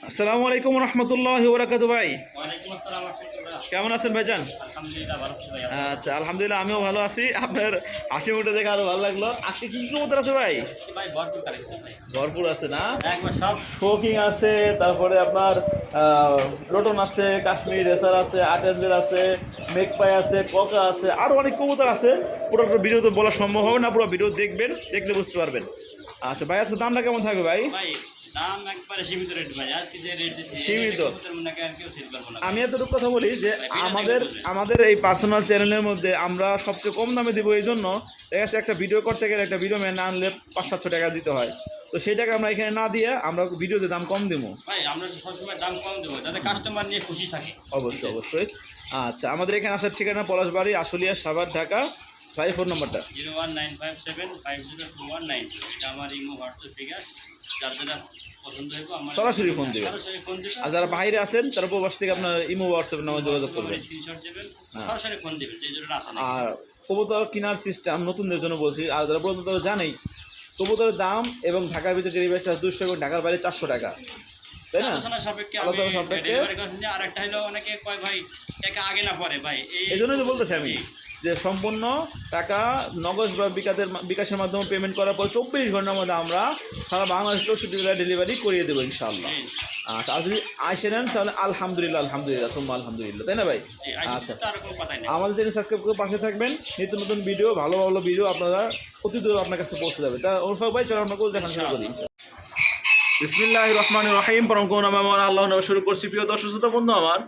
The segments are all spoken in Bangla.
আসসালামু আলাইকুম রহমতুল্লাহি ওয়া বারাকাতুহু ভাই। ওয়ালাইকুম আসসালাম ওয়া রাহমাতুল্লাহ। কেমন আছেন ভাইজান? আলহামদুলিল্লাহ ভালো আছি ভাই। আচ্ছা, আলহামদুলিল্লাহ আমিও ভালো আছি। আপনার হাসি মুখটা দেখে আরো ভালো লাগলো। আজকে কি কি কবুতর আছে ভাই? ভাই ভরপুর কালেকশন ভাই। ভরপুর আছে না? একবার সব শোকিং আছে, তারপরে আপনার লোটন আছে, কাশ্মীর রেসার আছে, আটেনজের আছে, মেকপাই আছে, ককা আছে, আরো অনেক কবুতর আছে। পুরো ভিডিও তো বলা সম্ভব হবে না, পুরো ভিডিও দেখবেন, দেখলে বুঝতে পারবেন। আচ্ছা ভাই, আজকে দামটা কেমন থাকবে ভাই? ভাই দাম একবারে সীমিত রেট ভাই। আজকে যে রেট দিচ্ছি সীমিত। মনে করেন কেউ সেল করবো না। আমি এতটুকু কথা বলি যে আমাদের এই পার্সোনাল চ্যানেলের মধ্যে আমরা সবচেয়ে কম দামে দিব। এই জন্য দেখা যাচ্ছে একটা ভিডিও করতে গেলে একটা ভিডিও ম্যান আনলে 500-700 টাকা দিতে হয়। তো সেই টাকা আমরা এখানে না দিয়ে আমরা ভিডিওতে দাম কম দেবো। ভাই আমরা তো সবসময় দাম কম দেবো যাতে কাস্টমার নিয়ে খুশি থাকে। অবশ্যই অবশ্যই। আচ্ছা, আমাদের এখানে আসার ঠিকানা পলাশবাড়ি, আশুলিয়া, সাভার, ঢাকা। ভাই ফোন নাম্বারটা 01957502192। এটা আমার ইমো হোয়াটসঅ্যাপ বিকাশ। যারা পছন্দ হবে আমার সরাসরি ফোন দেবেন। সরাসরি ফোন দিবেন। আর যারা বাইরে আছেন তারা প্রবাস থেকে আপনার ইমো হোয়াটসঅ্যাপ নামে যোগাযোগ করবেন। স্ক্রিনশট দিবেন, হ্যাঁ। সরাসরি ফোন দিবেন যে জন্য আসে না। আর কবুতর কেনার সিস্টেম নতুনদের জন্য বলছি, আর যারা পুরাতন তারা জানেই কবুতরের দাম এবং ঢাকার ভিতরে ডেলিভারি চার্জ 200 এবং ঢাকার বাইরে 400 টাকা, তাই না? আলোচনা সাপেক্ষে আলোচনা সাপেক্ষে। আর একটা হলো অনেকে কয় ভাই টাকা আগে না পরে ভাই এই জন্যই তো বলতেছি আমি যে সম্পূর্ণ টাকা নগদ বা বিকাশের মাধ্যমে পেমেন্ট করার পর 24 ঘন্টার মধ্যে আমরা সারা বাংলাদেশ 64 জেলায় ডেলিভারি করিয়ে দেবো ইনশাআল্লাহ। আচ্ছা, আর যদি আইসে নেন তাহলে আলহামদুলিল্লাহ, আলহামদুলিল্লাহ, সুম্মা আলহামদুলিল্লাহ, তাই না ভাই? আচ্ছা, আমাদের চ্যানেল সাবস্ক্রাইব করে পাশে থাকবেন। নিত্য নতুন ভিডিও, ভালো ভালো ভিডিও আপনারা অতি দ্রুত আপনার কাছে পৌঁছে যাবে। তা ওরফাক ভাই, চলো আমরা দেখানো শুরু করি। বিসমিল্লাহির রহমানির রহিম। পরম করুণা আমার আল্লাহর নামে শুরু করছি। প্রিয় দর্শক শ্রোতা বন্ধু আমার,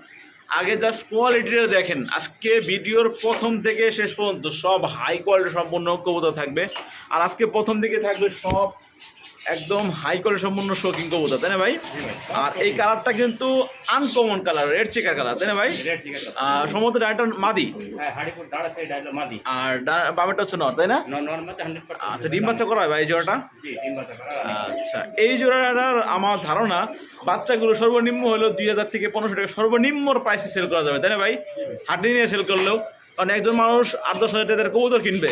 আগে জাস্ট কোয়ালিটিটা দেখেন। আজকে ভিডিওর প্রথম থেকে শেষ পর্যন্ত সব হাই কোয়ালিটি সম্পূর্ণ কবুতর থাকবে। আর আজকে প্রথম দিকে থাকবে সব একদম হাই কোয়ালিটি সম্পূর্ণ শৌখিন কবুতর, তাই না ভাই? আর এই কালারটা কিন্তু আনকমন কালার, রেড চিকা কালার, তাই না ভাই? সম্ভবত ডাটা মাদি, আর বামেরটা হচ্ছে নর, তাই না? আচ্ছা, ডিম বাচ্চা করা হয় ভাই এই জোড়াটা? আচ্ছা, এই জোড়াটার আমার ধারণা বাচ্চাগুলো সর্বনিম্ন হলো 2000 থেকে 1500 টাকা সর্বনিম্ন প্রাইসে সেল করা যাবে, তাই না ভাই? হাটে নিয়ে সেল করলেও, কারণ একজন মানুষ 8-10 হাজার টাকার কবুতর কিনবে,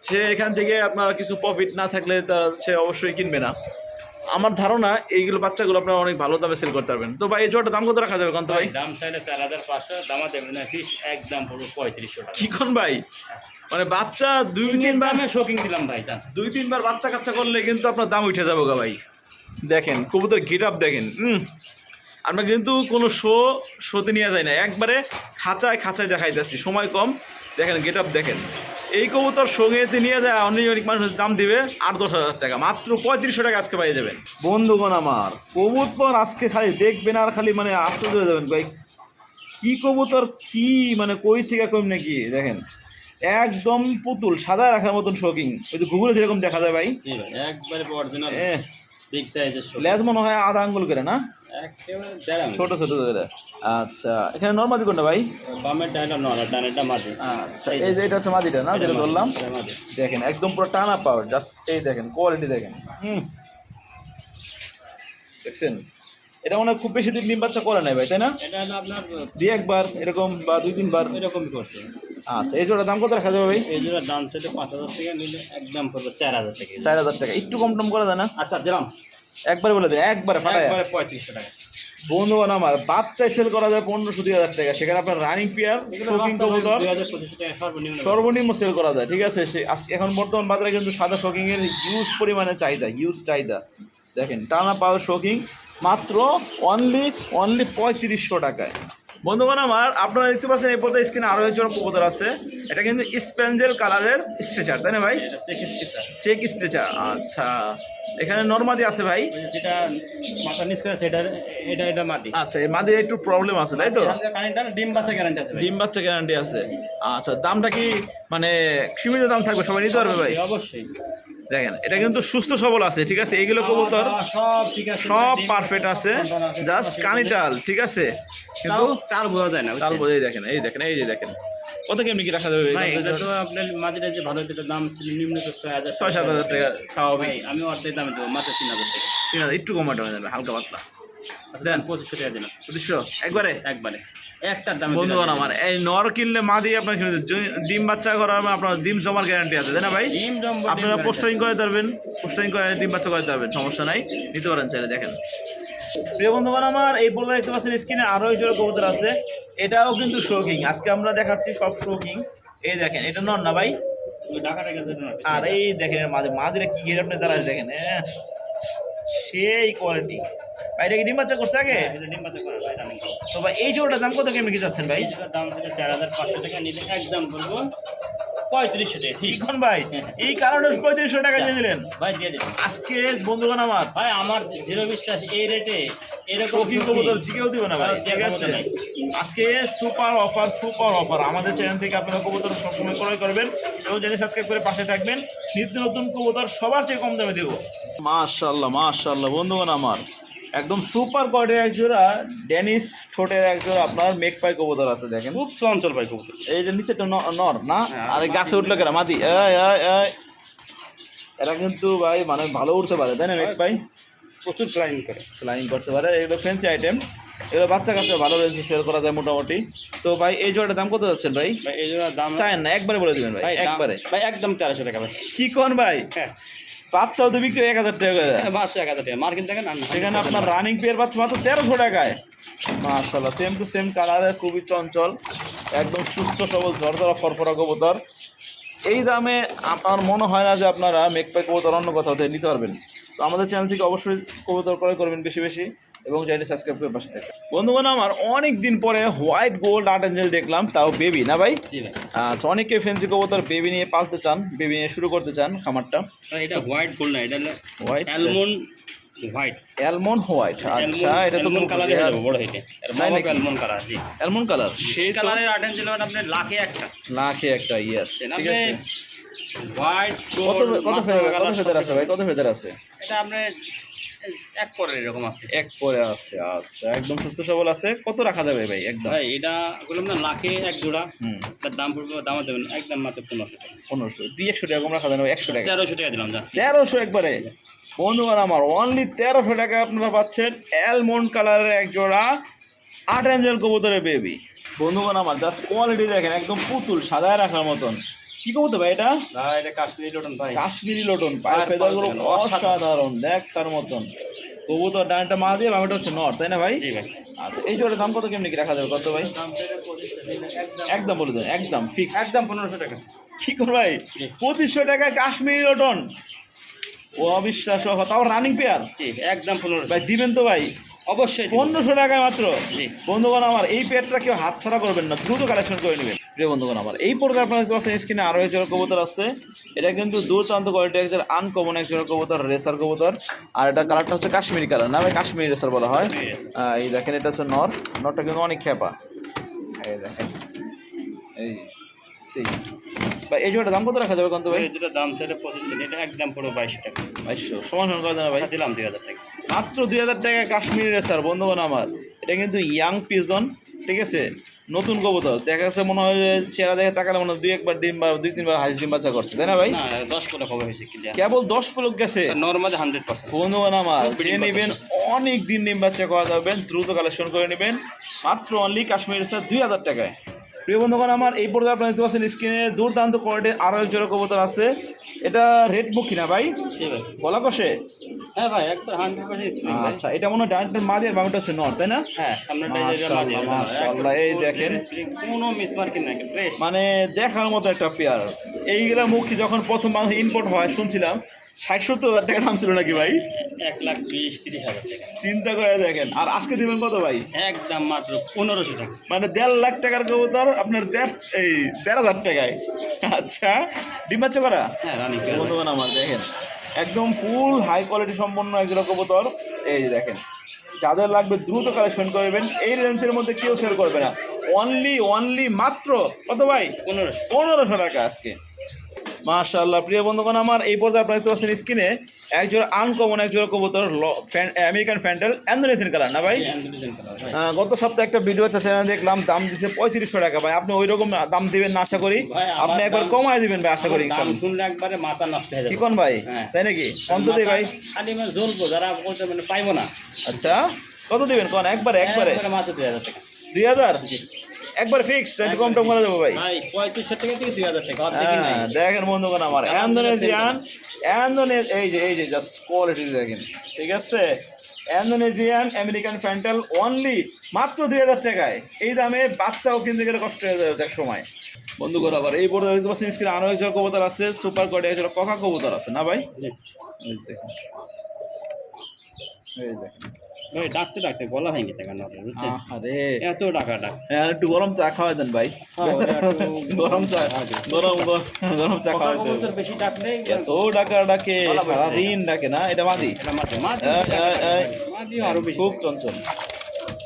সে এখান থেকে আপনার কিছু প্রফিট না থাকলে সে অবশ্যই কিনবে না। আমার ধারণা এইগুলো বাচ্চাগুলো আপনারা অনেক ভালো দামে সেল করতে পারবেন। তো ভাই এই জোড়াটা দাম কত রাখা যাবে কোন ভাই? দাম চাইলে 4500, দামা দেবেন না, ফিস একদম পুরো 3500 টাকা। কি কোন ভাই, মানে বাচ্চা 2-3 বার শোকিং দিলাম ভাই। 2-3 বার বাচ্চা কাচ্চা করলে কিন্তু আপনার দাম উঠে যাবে গা ভাই। দেখেন কবুতর গেট আপ দেখেন। আমরা কিন্তু কোনো শোতে নিয়ে যাই না, একবারে খাঁচায় দেখাইতেছি, সময় কম। দেখেন গেট আপ দেখেন। এই কবুতর সঙ্গেতে নিয়ে যায় অনেক মানুষ দাম দিবে 8-10 হাজার টাকা, মাত্র 3500 টাকা আজকে পাই যাবেন। বন্ধুগণ আমার, কবুতর আজকে খালি দেখবেন আর খালি মানে আশ্চর্য হয়ে যাবেন ভাই। কি কবুতর, কি মানে কই থেকে কম নাকি দেখেন, একদম পুতুল সাদা রাখার মতন শৌকিং। ওই যে গুগলে যেরকম দেখা যায় ভাই, একবারে অরিজিনাল বিগ সাইজের শো। লেজ মনে হয় আধা আঙ্গুল করে না, একেবারে দেড় ছোট করে। আচ্ছা, এখানে নরমাদি কোনটা ভাই? বামের ডাইলা নর, ডানেরটা মাদি। আচ্ছা, এই যে এটা হচ্ছে মাদিটা না, যেটা ধরলাম। দেখেন একদম পুরো টানা পাওয়ার, জাস্ট এই দেখেন কোয়ালিটি দেখেন। দেখছেন, এটা মনে হয় খুব বেশি দিন ডিম বাচ্চা করে নাই ভাই, তাই না? এটা হলো আপনার 2-1 বার এরকম বা 2-3 বার এরকমই করছে। আচ্ছা, এই জোড়ার দাম কত রাখা যাবে ভাই? এই জোড়ার দাম ছিল 5000 টাকা, নিলে একদম পড়বে 4000 টাকা। 4000 টাকা, একটু কম টম করা যায় না? আচ্ছা দিলাম, একবারে বলে দেন, একবারে ফাটায়। 3500 টাকা। বন্ধুগণ আমার, বাচ্চায় সেল করা যায় 1500-2000 টাকা, সেখানে আপনার রানিং পেয়ার শৌখিন কবুতর 2500 টাকা সর্বনিম্ন সেল করা যায়। ঠিক আছে, সে আজকে এখন বর্তমান বাজারে কিন্তু সাদা শৌখিং এর হিউজ পরিমাণে চাহিদা। দেখেন টানা পাওয়ার শৌখিং মাত্র অনলি 3500 টাকায়। বন্ধুগণ আমার, আপনারা দেখতে পাচ্ছেন এই পর্যায়ে স্ক্রিনে আরও একজন কবুতর আছে। এটা কিন্তু স্পেঞ্জেল কালারের স্ট্রেচার, তাই না ভাই? Check stretcher. আচ্ছা, এখানে নরমাদি আছে ভাই, যেটা মাথা নিচ করে সেটা এটা মাদি। আচ্ছা, এই মাদির একটু প্রবলেম আছে, তাই তো? ডিম বাচ্চা গ্যারান্টি আছে। ডিম বাচ্চা গ্যারান্টি আছে। আচ্ছা, দামটা কি মানে সীমিত দাম থাকবে, সবাই নিতে পারবে ভাই? অবশ্যই। দেখেন এটা কিন্তু সুস্থ সবল আছে, ঠিক আছে? এইগুলো কবুতর সব ঠিক আছে, সব পারফেক্ট আছে, জাস্ট কানিটাল, ঠিক আছে? কিন্তু তাল বোঝা যায় না, তাল বোঝাই। দেখেন এই দেখেন, এই যে দেখেন কত কেমনি কি রাখা যাবে ভাই? এটা তো আপনার মাঝের যে ভালো যেটা দাম ছিল নিম্ন তো 6-7 হাজার টাকা স্বাভাবিক। আমি অর্ধেক দামে দেবো, মাত্র 3000 টাকা। 3000 একটু কমাটো হয়ে যাবে, হালকা পাতলা দেন 2500 টাকা দিলাম। 2500 একবারে একটার দামে। বন্ধুগণ আমার, এই নর কিনলে মা দিয়ে আপনার কিনে ডিম বাচ্চা করার আপনার ডিম জমার গ্যারান্টি আছে, তাই না ভাই? আপনারা পোস্টারিং করে পারবেন, পোস্টারিং করে ডিম বাচ্চা করে পারবেন, সমস্যা নাই, নিতে পারেন চাইলে। দেখেন প্রিয় বন্ধুগণ আমার এই পর্যায়ে দেখতে পাচ্ছেন স্ক্রিনে আরো এক জোড়া কবুতর আছে, এটাও কিন্তু শোকিং। আজকে আমরা দেখাচ্ছি সব শোকিং। এই দেখেন এটা নর না ভাই, ঢাকাটা গেছে আর এই দেখেন এর মাঝে মাঝিরা কি ঘিরে আপনি দাঁড়ায় দেখেন, সেই কোয়ালিটি। ভাই এটা কি ডিম বাচ্চা করছে আগে? ডিম বাচ্চা করা ভাই রানিং করা। তো ভাই এই জোড়াটার দাম কত কেমন কি যাচ্ছেন ভাই? এটার দাম ছিল 4500 টাকা, নিলে একদম বলবো 3500 টাকা ফিক্স। এখন ভাই এই কারণে 3500 টাকা দিয়ে দিলেন ভাই দিয়ে দিন আজকে বন্ধুগণ আমার। ভাই, আমার দৃঢ় বিশ্বাস এই রেটে এরকম শৌখিন কবুতর জিকেও দিব না ভাই, ভাই, ঠিক আছে? ক্ষমতা নাই। আজকে সুপার অফার আমাদের চ্যানেল থেকে আপনারা কবুতর সবসময় ক্রয় করবেন এবং চ্যানেল সাবস্ক্রাইব করে পাশে থাকবেন। নিত্য নতুন কবুতর সবার চেয়ে কম দামে দেব। মাশাআল্লাহ বন্ধুগণ আমার একদম সুপার কোয়ালিটির এক জোড়া ড্যানিশ ঠোঁটের এক জোড়া আপনার মেঘপাই কবুতর আছে দেখেন, খুব চঞ্চল ভাই কবুতর। এই যে নিচেটা নর না, হ্যাঁ, আর এই গাছে উঠলো কেন মাটি, এরা কিন্তু ভাই মানে ভালো উঠতে পারে তাই না মেঘপাই? প্রচুর ফ্লাইং করে। ফ্লাইং করতে পারে, এগুলো ফ্যান্সি আইটেম, এগুলো বাচ্চা কাচ্চা ভালো রেঞ্জে সেল করা যায় মোটামুটি। তো ভাই এই জোড়াটার দাম কত যাচ্ছেন ভাই? ভাই এই জন্য দাম চায়েন না একবারে বলে দিবেন ভাই, একবারে। ভাই একদম 1300 টাকা ভাই। কি কোন ভাই? হ্যাঁ, বাচ্চাও তো বিক্রি 1000 টাকা করে, মাত্র 1000 টাকা মার্কেট দেখেন। সেখানে আপনার রানিং পেয়ার বাচ্চা মাত্র 1300 টাকায়। মাশাআল্লাহ সেম টু সেম কালারে, খুবই চঞ্চল, একদম সুস্থ সবল ঝরঝরা ফরফরা কবুতর। এই দামে আমার মনে হয় না যে আপনারা মেঘপাই কবুতর অন্য কোথাও থেকে নিতে পারবেন। তো আমাদের চ্যানেল থেকে অবশ্যই কবুতর ক্রয় করবেন বেশি বেশি এবং চ্যানেলটি সাবস্ক্রাইব করে পাশে থাকবেন। বন্ধুগণ আমার অনেক দিন পরে হোয়াইট গোল্ড আর্ট অ্যাঞ্জেল দেখলাম, তাও বেবি না ভাই? জি ভাই। আচ্ছা, অনেকে ফেন্সি কবুতর বেবি নিয়ে পালতে চান, বেবি নিয়ে শুরু করতে চান খামারটা। এটা হোয়াইট গোল্ড না, এটা হলো white almond white. Almond white, আচ্ছা এটা তো অ্যালমন্ড কালারে হবে বড় এটা। তাই নাকি? অ্যালমন্ড কালার, জি। অ্যালমন্ড কালার, সেই কালারের আটেন ছিল আপনি লাখে একটা। লাখে একটা, ইয়েস ঠিক আছে। হোয়াইট কত কত ফেদার আছে ভাই, কত ফেদার আছে? এটা আপনি এক পরের এরকম আছে। এক পরে আছে, আচ্ছা একদম সুস্থ সবল আছে। কত রাখা যাবে ভাই একদম? ভাই এটা বললাম না লাখে এক জোড়া, হুম, তার দাম পড়বে, দাম দেবেন একদম মাত্র 1500 টাকা। 1500 দিয়ে 100 টাকা কম রাখা যাবে? 100 টাকা, 1300 টাকা দিলাম যা। 1300 একবারে। বন্ধুগণ আমার অনলি 1300 টাকা আপনারা পাচ্ছেন অ্যালমন্ড কালারের এক জোড়া আট অ্যাঞ্জেল কবুতরের বেবি। বন্ধুগণ আমার জাস্ট কোয়ালিটি দেখেন, একদম পুতুল সাজায় রাখার মতন। কি কবুতর ভাই এটা? ভাই এটা কাশ্মীরি লোটন ভাই। কাশ্মীরি লোটন, পায়ের ফেদারগুলো অসাধারণ দেখার মতন। কবুতর ডানটা মা দিয়ে বামেটা হচ্ছে নর, তাই না ভাই? জি ভাই। আচ্ছা এই জোড়ার দাম কত কেমনি কি রাখা যাবে, কত ভাই? একদম বলে দেন, একদম ফিক্স, একদম 1500 টাকা। কি কোন ভাই? 2500 টাকায় কাশ্মীরি লোটন, ও অবিশ্বাস্য, তাও রানিং পেয়ার জি একদম 1500 ভাই। দিবেন তো ভাই? অবশ্যই দিব। 1500 টাকায় মাত্র। জি। বন্ধুগণ আমার এই পেয়ারটা কেউ হাত ছাড়া করবেন না, দ্রুত কালেকশন করে নেবেন। প্রিয় বন্ধুগণ আমার এই পর্যায়ে আপনারা দেখতে পাচ্ছেন স্ক্রিনে আরও এক জোড়া কবুতর আছে। এটা কিন্তু দুর্দান্ত কোয়ালিটি, এক জোড়া আনকমন এক জোড়া কবুতর, রেসার কবুতর। আর এটা কালারটা হচ্ছে কাশ্মীরি কালার, না ভাই কাশ্মীরি রেসার বলা হয়। এই দেখেন এটা হচ্ছে নরটা কিন্তু অনেক খেপা, এই দেখেন এই সেই ভাই। এই জোড়াটার দাম কত রাখা যাবে কত ভাই? এই দুটো দাম ছিল 2500, এটা একদম পুরো 2200 টাকা। 2200 সমান করে দেন ভাই। দিলাম 2000 টাকা। মাত্র 2000 টাকায় কাশ্মীরি রেসার। বন্ধুগণ আমার এটা কিন্তু ইয়াং পিজন, ঠিক আছে, নতুন কবুতর। দেখা যাচ্ছে মনে হয় যে চেহারা দেখে তাকালে মনে হয় 2-1 ডিম বা 2-3 হাঁস ডিম বাচ্চা করছে, তাই না ভাই? না 10 পলক হবে হয়েছে ক্লিয়ার। কেবল 10 পলক গেছে। নরমালি 100%। বন্ধুগণ আমার খুব যে breeding নেবেন অনেক দিন ডিম বাচ্চা করা যাবেন, দ্রুত কালেকশন করে নেবেন মাত্র অনলি কাশ্মীরি রেসার 2000 টাকায়। প্রিয় বন্ধুগণ আমার এই পর্যায়ে আপনারা দেখতে পাচ্ছেন স্ক্রিনে দুর্দান্ত কোয়ালিটির আরও এক জোড়া কবুতর আছে। এটা রেড মুখী না ভাই? জি ভাই। গলা কষে? হ্যাঁ ভাই একবার 100% স্প্রিং ভাই। আচ্ছা এটা মনে হয় ডানটার মাঝে আর বামটা হচ্ছে নর, তাই না? হ্যাঁ সামনেটা এই যে মাঝে। মাশাআল্লাহ এই দেখেন স্প্রিং কোনো মিসমার্কিং নাই, ফ্রেশ। মানে দেখার মতো একটা পেয়ার। এইগুলা মুখী যখন প্রথম বাংলাদেশে ইম্পোর্ট হয় শুনছিলাম 60-70 হাজার টাকা দাম ছিল নাকি ভাই? 1,20,30,000 টাকা। চিন্তা করে দেখেন। আর আজকে দিবেন কত ভাই? একদম মাত্র 1500 টাকা। মানে 1.5 লাখ টাকার কবুতর আপনার 1,500 টাকায়। আচ্ছা ডিম বাচ্চা করা? হ্যাঁ রানিং। বন্ধুগণ আমার দেখেন একদম ফুল হাই কোয়ালিটি সম্পন্ন একজোড়া কবুতর। এই যে দেখেন, যাদের লাগবে দ্রুত কালেকশন করবেন, এই রেঞ্জের মধ্যে কেউ সেল করবে না। অনলি মাত্র কত ভাই? 1500 টাকা আজকে। মাশাআল্লাহ প্রিয় বন্ধুগণ আমার এই পর্যায়ে আপনারা দেখতে পাচ্ছেন স্ক্রিনে এক জোড়া আনকমন এক জোড়া কবুতর, আমেরিকান ফ্যান্টেল অ্যান্ডোনেশিয়ান কালার না ভাই? গত সপ্তাহে একটা ভিডিও চ্যানেল দেখলাম, দাম দিচ্ছে 3500 টাকা ভাই। আপনি ওই রকম দাম দিবেন না আশা করি, আপনি একবার কমায় দিবেন ভাই আশা করি ইনশাআল্লাহ। শুনলে একবারে মাথা নষ্ট হয়ে যাবে। কি কোন ভাই? তাই নাকি? অন্তত ভাই খালি মানে জ্বলবো, যারা বলতে মানে পাইবো না। আচ্ছা কত দিবেন কোন? একবারে মাত্র 2000 টাকা। 2000 একবার ফিক্সড, একটু কম টম করা যাবে ভাই? ভাই 3500 টাকা থেকে 2000 টাকা অর্ধেকই নাই। দেখেন বন্ধুগণ আমার এই যে জাস্ট কোয়ালিটি দেখেন, ঠিক আছে। ইন্দোনেশিয়ান আমেরিকান ফ্যান্টাল অনলি মাত্র 2000 টাকায়। এই দামে বাচ্চাও কিনতে গেলে কষ্ট হয়ে যাবে এক সময়। বন্ধুগণ আবার এই বোর্ডে দেখতে পাচ্ছেন স্ক্রিনে আরও একজন কবুতর আছে, সুপার কোয়ালিটি একজন ককা কবুতর আছে না ভাই? এই দেখুন, এই দেখুন ভাই ডাকতে ডাকতে গলা ভেঙে গেছে কেন বুঝছেন? আরে এত টাকা ডাক হ্যাঁ, একটু গরম চা খাওয়াই দেন ভাই। গরম চা, গরম চা খাওয়াই দেন। বেশি ডাক নেই, এত ডাকা ডাকে, সারাদিন ডাকে না? এটা মাদি, আরো বেশি খুব চঞ্চল।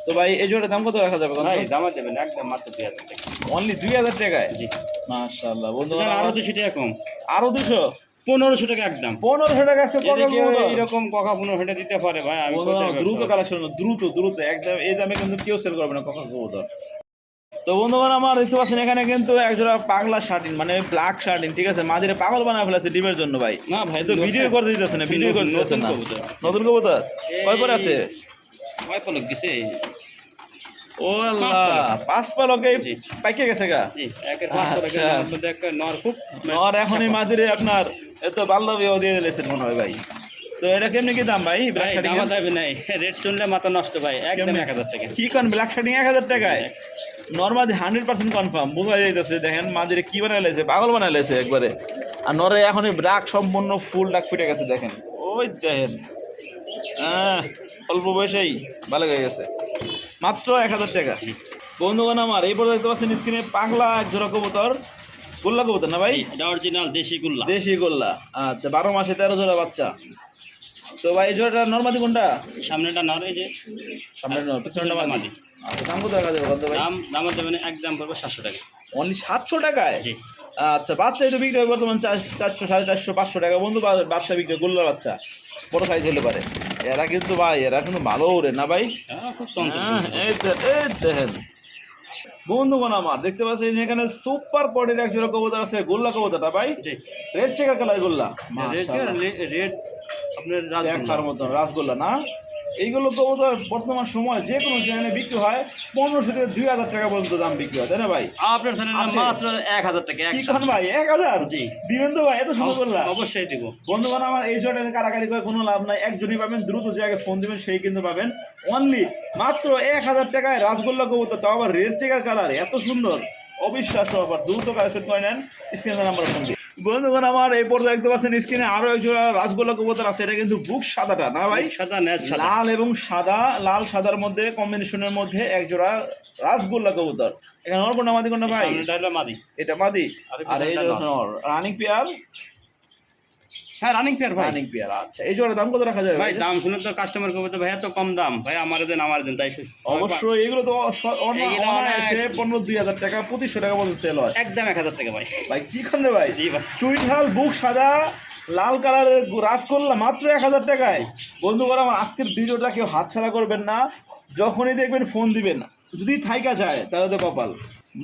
তো ভাই এই জোড়ার দাম কত রাখা যাবে? ভাই দামা দেবেন একদম মাত্র 2000 টাকা। অনলি 2000 টাকায়? জি মাশাআল্লাহ বন্ধু, আরো 200 টাকা কম, আরো 200, 1500 টাকা একদম। 1500 টাকা আজকে কত এইরকম কখা 1500 টাকা দিতে পারে ভাই? আমি দ্রুত কালেকশন, দ্রুত দ্রুত একদম এই দামে কিন্তু কেউ সেল করবে না কখা কবুতর। তো বন্ধুগণ আমার দেখতে পাচ্ছেন এখানে কিন্তু একজোড়া পাগলা শার্টিন মানে ব্ল্যাক শার্টিন, ঠিক আছে, মাঝিরে পাগল বানায় ফেলেছে ডিমের জন্য ভাই। না ভাই তো ভিডিও করতে দিতেছে না, ভিডিও করতে দিতেছে না। নতুন কবুতর কয় পরে আছে? কয় পলক দিছে? ও আল্লাহ, 5 পালকে জি। পাইকে গেছে গা। জি একের 5 পলকের আচ্ছা। মধ্যে একটা নর খুব আর এখনই মাঝিরে আপনার এত বাল্য বিবাহ দিয়ে দিয়েছেন মনে হয় ভাই। তো এটা কেমনি কি দাম ভাই? ব্ল্যাক ভাই শার্টিং দামা যাবে নাই, রেট শুনলে মাথা নষ্ট ভাই, একদম 1000 টাকা। কি কোন ব্ল্যাক শার্টিং 1000 টাকায়? নরমালি 100% কনফার্ম বোঝা যাইতেছে। দেখেন মাঝিরে কি বানায় লেছে, পাগল বানায় লেছে একবারে। আর নরে এখনই ব্রাক সম্পূর্ণ ফুল ডাক ফিটে গেছে দেখেন, ওই দেখেন অল্প বয়সেই ভালো হয়ে গেছে, মাত্র 1000 টাকা। বন্ধুগণ আমার এই পর্যন্ত দেখতে পাচ্ছেন স্ক্রিনে পাগলা এক জোড়া কবুতর, গোল্লা কবুতর না ভাই? এটা অরিজিনাল দেশি গুল্লা, দেশি গোল্লা। আচ্ছা 12 মাসে 13 জোড়া বাচ্চা। তো ভাই এই জোড়াটা নরমাদি কোনটা? সামনেটা নর, এই যে সামনে নর, পিছনটা পিছনটা মাদি। মাদি। আচ্ছা দাম কত টাকা দেবে কত ভাই? দামা দেবেন একদম পড়বে 700 টাকা। অনলি 700 টাকায়? জি আচ্ছা বাচ্চা এটা বিক্রি হয় বর্তমান 400, 450, 500 টাকা বন্ধু। বাচ্চা বিক্রি হয়, গোল্লার বাচ্চা বড় সাইজ হলে পারে। এরা কিন্তু ভাই এরা কিন্তু ভালো ওরে না ভাই? খুব চঞ্চল। এই দেখেন বন্ধুগণ আমার দেখতে পাচ্ছেন এখানে সুপার কোয়ালিটির এক জোড়া কবুতর আছে, গোল্লা কবুতরটা ভাই জি রেড চেকার কালার গোল্লা, রেড আপনার দেখার মতন রাসগোল্লা না? এইগুলো কবুতর বর্তমান সময় যে কোনো চ্যানেলে বিক্রি হয় 1500 থেকে 2000 টাকা পর্যন্ত দাম বিক্রি হয়, তাই না ভাই? আপনার চ্যানেলে আছে। মাত্র 1000 টাকা। কি খান ভাই 1000? জি। দিবেন তো ভাই? এত সুন্দর গোল্লা অবশ্যই দিব। বন্ধুগণ আমার এই জোড়াটা কারাকারি করে কোনো লাভ নাই, একজনই পাবেন, দ্রুত যে আগে ফোন দিবেন সেই কিন্তু পাবেন। অনলি মাত্র 1000 টাকায় রাসগোল্লা কবুতর, তাও আবার রেড চেকার কালার, এত সুন্দর অবিশ্বাস্য অফার। দ্রুত কালেকশন করে নেন, স্ক্রিনে নাম্বার ফোন দিয়ে। বন্ধুগণ আমার এই পর্যায়ে দেখতে পাচ্ছেন স্ক্রিনে আরো এক জোড়া রাসগোল্লা কবুতর আছে। এটা কিন্তু বুক সাদাটা না ভাই? সাদা ন্যাচ সাদা। লাল এবং সাদা, লাল সাদার মধ্যে কম্বিনেশনের মধ্যে এক জোড়া রাসগোল্লা কবুতর। এখানে নর কোনটা মাদি কোনটা ভাই? সামনেটা হলো মাদি। এটা মাদি আর আর এই পিছনটা যে নর, রানিং পেয়ার। হ্যাঁ রানিং পেয়ার ভাই। Running pair. আচ্ছা এই জোড়ার দাম কত রাখা যাবে ভাই ভাই? দাম শুনে তো কাস্টমার কবে তো ভাই এত কম দাম, ভাই আমার দেন তাই অবশ্যই এগুলো তো এগুলো অনায়াসে 15-2000 টাকা 2500 টাকা পর্যন্ত সেল হয়। একদম 1000 টাকা ভাই। ভাই কি খানে ভাই? জি ভাই চুইঠাল বুক সাদা লাল কালারের রাজকোল্লা মাত্র 1000 টাকায়। বন্ধুগণ আমার আজকের ভিডিওটা কেউ হাতছাড়া করবেন না, যখনই দেখবেন ফোন দিবেন, যদি থাইকা যায় তাহলে তো কপাল।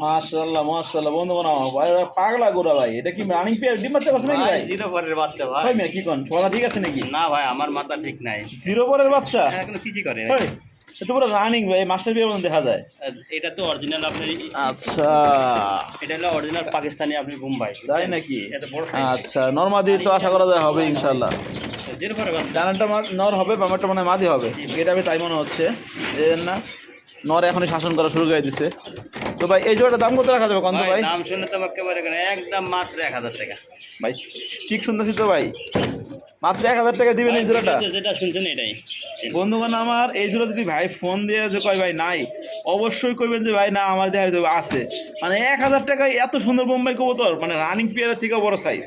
মাশাআল্লাহ মাশাআল্লাহ বন্ধুগণ আমার ভাই পাগলা গোরা ভাই, এটা কি রানিং পেয়ার ডিম বাচ্চা করছে নাকি ভাই? জিরো পরের বাচ্চা ভাই। ভাই মিয়া কি কোন পড়া ঠিক আছে নাকি? না ভাই আমার মাথা ঠিক নাই। জিরো পরের বাচ্চা এখন সিসি করে ভাই। ভাই এটা পুরো রানিং ভাই, মাস্টার বিয়ার মধ্যে দেখা যায়। এটা তো অরিজিনাল আপনার, আচ্ছা এটা হলো অরিজিনাল পাকিস্তানি আপনি বোম্বাই, তাই নাকি? এত বড় সাইজ। আচ্ছা নরমাদি তো আশা করা যায় হবে ইনশাআল্লাহ। জিরো পরের বাচ্চা। ডানাটা নর হবে, বামারটা মানে মাদি হবে, এটা আমি তাই মনে হচ্ছে। এই না নর এখনই শাসন করা শুরু করে দিছে। তো ভাই এই জোড়াটার দাম কত রাখা যাবে কোন ভাই? দাম শুনলে তো একেবারে একদম মাত্র 1000 টাকা ভাই ঠিক শুনতেছি তো ভাই, মাত্র 1000 টাকা দিবেন এই জোড়াটা? যেটা শুনছেন এটাই। বন্ধুগণ আমার এই জোড়া যদি ভাই ফোন দিয়ে যে কয় ভাই নাই, অবশ্যই কইবেন যে ভাই না আমার দেখা যাবে আছে। মানে 1000 টাকায় এত সুন্দর বোম্বাই কবুতর, মানে রানিং পেয়ারের থেকে বড় সাইজ,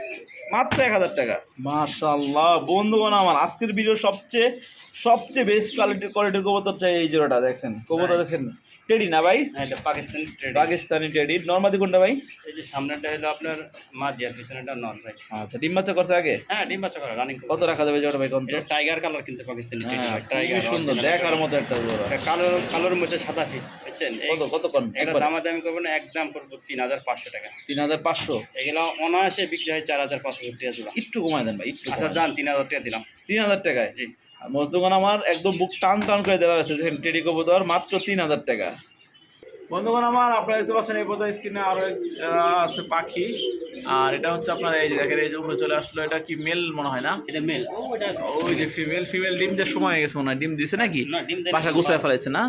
মাত্র 1000 টাকা। মাশাআল্লাহ বন্ধুগণ আমার আজকের ভিডিওর সবচেয়ে বেস্ট কোয়ালিটির কবুতর চাই এই জোড়াটা। দেখছেন কবুতর দেখছেন টেডি না ভাই? এটা পাকিস্তানি ট্রেড। পাকিস্তানি টেডি। নরমাদি কোনটা ভাই? এই যে সামনেটা হলো আপনার মাদি আর পিছনেটা নন ভাই। আচ্ছা ডিম বাচ্চা করছে আগে? হ্যাঁ ডিম বাচ্চা করে রানিং। কত রাখা যাবে জোড়া ভাই কোন তো? এটা টাইগার কালার কিন্তু পাকিস্তানি ট্রেড হ্যাঁ ভাই। খুবই টাইগার সুন্দর দেখার মতো একটা জোড়া। এটা কালোর মধ্যে সাদা ফিট বুঝছেন? কত কোন এটা একবার দামাদামি করবো না, একদম করবো 3500 টাকা। 3500? এগুলো অনায়াসে বিক্রি হয় 4500 টাকা দিলাম। একটু কমায় দেন ভাই একটু। আচ্ছা যান 3000 টাকা দিলাম। 3000 টাকায়? জি মজদুগান আমার একদম বুক টান টান করে দেওয়া আছে। দেখেন টেডি কবুতর মাত্র 3000 টাকা। বন্ধুগণ আমার আপনারা দেখতে পাচ্ছেন এই পর্যায়ে স্ক্রিনে আরো আছে পাখি, আর এটা হচ্ছে আপনার এই যে দেখেন এই যে উপরে চলে আসলো, এটা কি মেল মনে হয় না? এটা মেল। ওটা ওই যে ফিমেল ডিম যে সময় হয়ে গেছে মনে হয়, ডিম দিছে নাকি? না, ডিম দেয় বাসা গুছায় ফেলাইছে না?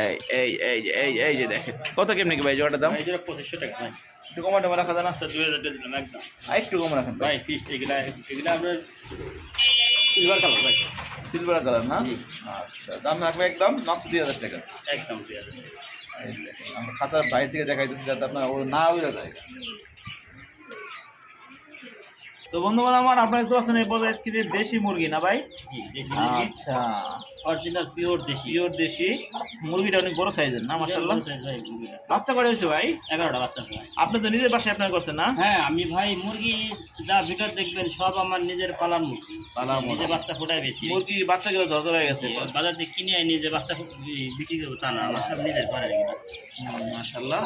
এই এই এই এই এই যে দেখেন কত কেমনি কি ভাই জোড়াটার দাম? এই জোড়া 2500 টাকা ভাই। একটু কমাটে রাখা যায় না? আচ্ছা 2000 টাকা দিলাম একদম আর একটু কম রাখেন ভাই। ভাই। ফিস্ট এগুলা আপনার সিলভার কালার ভাই, সিলভার কালার না? জি। আচ্ছা দাম রাখবে একদম মাত্র 2000 টাকা। একদম 2000। এই দেখেন, আমরা খাঁচার বাইরে থেকে দেখাইতেছি যাতে আপনার ও না উড়ে যায়। তো বন্ধুগণ আমার আপনারা দেখতে পাচ্ছেন এই পর্যায়ে স্ক্রিনে দেশি মুরগি না ভাই? জি, দেশি মুরগি আচ্ছা অরিজিনাল পিওর দেশি। পিওর দেশি মুরগিটা অনেক বড় সাইজের না মাশাআল্লাহ? ভাই মুরগিটা বাচ্চা করে হয়েছে ভাই? 11টা বাচ্চা ভাই। আপনি তো নিজের বাসায় আপনার করছেন না? হ্যাঁ আমি ভাই মুরগি যা ভিতর দেখবেন সব আমার নিজের পালার মুরগি। পালার মুরগি। নিজে বাচ্চা ফোটাই বেশি। মুরগি বাচ্চা গেলে ঝরঝর হয়ে গেছে। বাজার থেকে কিনে আনি নিজে বাচ্চা বিক্রি করবো তা না, আমার সব নিজের ঘরে। মাশাআল্লাহ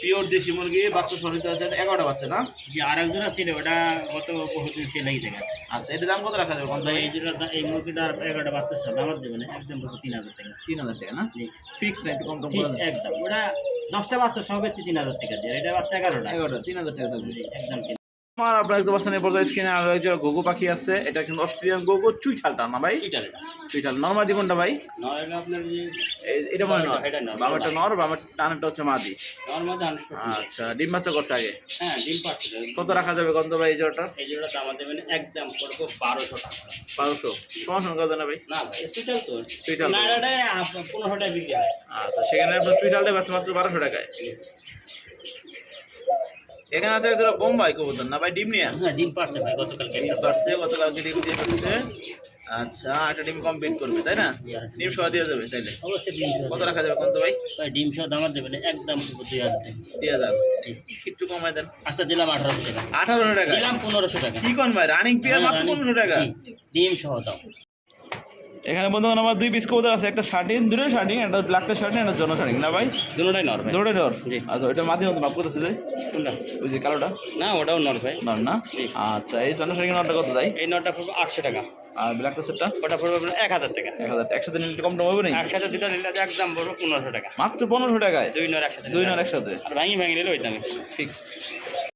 পিওর দেশি মুরগি বাচ্চা সরিতে আছে 11টা বাচ্চা না? যে আরেক জোড়া ছিল ওটা গত বহুদিন সে লেগে থাকে। আচ্ছা এটা দাম কত রাখা যাবে কোন ভাই? এই জোড়া এই মুরগিটার 11টা বাচ্চার সাথে আমার দেবেন একদম 3000 টাকা। 3000 টাকা না? জি ফিক্স না একটু কম টম ঠিক করে দেন। একদম। ওটা 10টা বাচ্চা সব হচ্ছে 3000 টাকা দিয়ে, এটা বাচ্চা 11টা 11টা 3000 টাকা থাকবে। একদম। আমার আপনারা দেখতে পাচ্ছেন এই পর্যায়ে স্ক্রিনে আরো একজন ঘুঘু পাখি আছে, এটা কিন্তু অস্ট্রেলিয়ান ঘুঘু চুইঠালটা না ভাই? এটার চুইঠাল নরমাদি কোনটা ভাই? নরটা আপনার যে এটা মনে নর, এটা নর। বাবাটা নর বাবার টানেরটা হচ্ছে মাদি। নর মধ্যে 100%। আচ্ছা ডিম বাচ্চা করছে আগে? হ্যাঁ ডিম পাচ্ছে। কত রাখা যাবে কত ভাই এই জোড়াটা? এই জোড়া দাম দেবেন একদম করবো 1200 টাকা। 1200 সমস্যা কত না ভাই? না ভাই সুইটাল তো সুইটাল তো। না, এটা 1500 টাকা বিক্রি হয়। আচ্ছা সেখানে আপনার চুইঠালটা বাচ্চা মাত্র 1200 টাকায়। এখানে আছে একজোড়া বোম্বাই কবুতর না ভাই, ডিম নিয়ে? হ্যাঁ ডিম পাচ্ছে ভাই, গতকালকে ডিম পারছে গতকালকে ডিম দিয়ে পারছে। আচ্ছা একটা ডিম কমপ্লিট করবে তাই না? ডিম সহ দিয়ে যাবে চাইলে? অবশ্যই ডিম কত রাখা যাবে কত ভাই? ভাই ডিম সহ দাম দেবেন একদম 2000 টাকা। 2000 একটু কমায় দেন। আচ্ছা দিলাম 1800 টাকা। 1800 টাকা দিলাম 1500 টাকা। কি কোন ভাই রানিং পিয়ার মাত্র 1500 টাকা? জি, ডিম সহ দাম। এখানে বন্ধুগণ আমার দুই পিস কবুতর আছে, একটা শার্টিং দুটো শার্টিং, একটা ব্ল্যাকটা শার্টিং একটা জন শার্টিং না ভাই? দুটোটাই নর ভাই। দুটোই নর? জি। আচ্ছা ওইটা মাদি মতো ভাব করতেছে যে কোনটা? ওই যে কালোটা? না ওটাও নর ভাই। নর না? জি। আচ্ছা এই জন শার্টিং নরটা কত যায়? এই নরটা পড়বে 800 টাকা। আর ব্ল্যাকটা সেটটা? ওটা পড়বে আপনার 1000 টাকা। 1000 একসাথে নিলে কম টম হবে নাকি? একসাথে দুটো নিলে একদম পড়বে 1500 টাকা। মাত্র 1500 টাকায় দুই নর একসাথে দুই নিলে। নর একসাথে আর ভাঙি নিলে ওই দামে ফিক্স।